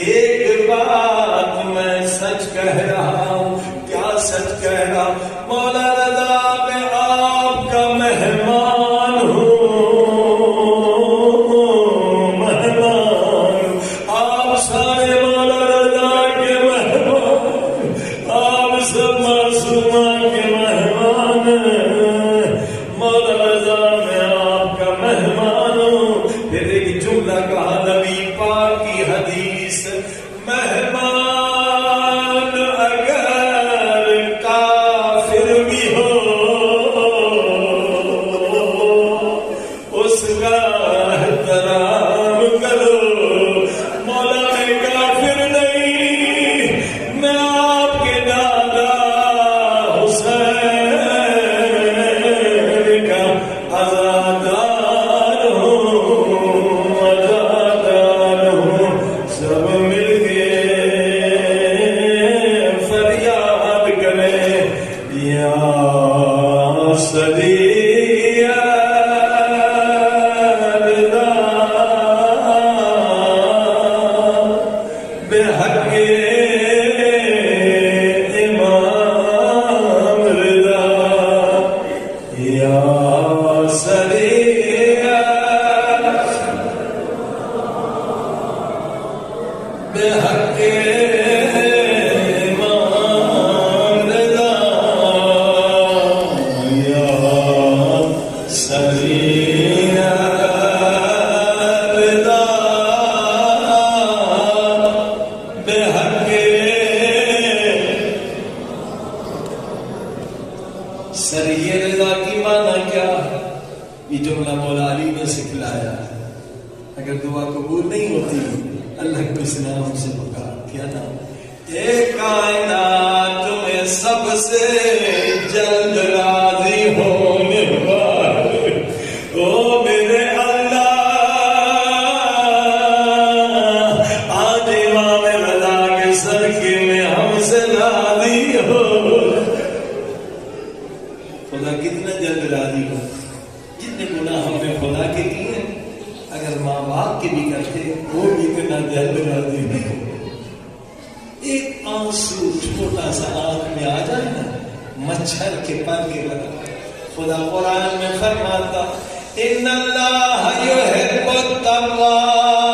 ایک بات میں سچ کہہ رہا ہوں. کیا سچ کہہ رہا ہوں؟ مولا رضا میں آپ کا مہمان ہوں، مہمان. آپ سارے مولا رضا کے مہمان، آپ سب معصومہ کے مہمان. مولا رضا میں آپ کا مہمان ہوں. پھر ایک جملہ کہا نبی پاک کی حدیث، مہمان اگر کافر بھی ہو اس کا احترام کرو. مولا میں کافر نہیں، میں آپ کے دادا حسین کا عزادار ہوں، عزادار ہوں. سب مل کے فریاد کریں یا سدی سریع رضا کی معنی کیا؟ یہ جملہ مولا علی نے سکھلایا. اگر دعا قبول نہیں ہوتی اللہ کو اس نام سے پکار. کیا نام؟ اے کائنات میں سب سے جلد راضی ہونے والے او میرے اللہ، آج امام رضا کے صدقے میں ہم سے راضی ہو. خدا کتنا جلد راضی ہو. جتنے گناہ ہم نے خدا کے کیے اگر ماں باپ کے بھی کرتے وہ بھی اتنا جلد راضی نہیں. ایک آنسو چھوٹا سا آنکھ میں آ جائے نا مچھر کے پر کے لگا. خدا قرآن میں فرماتا ان اللہ یحب التواب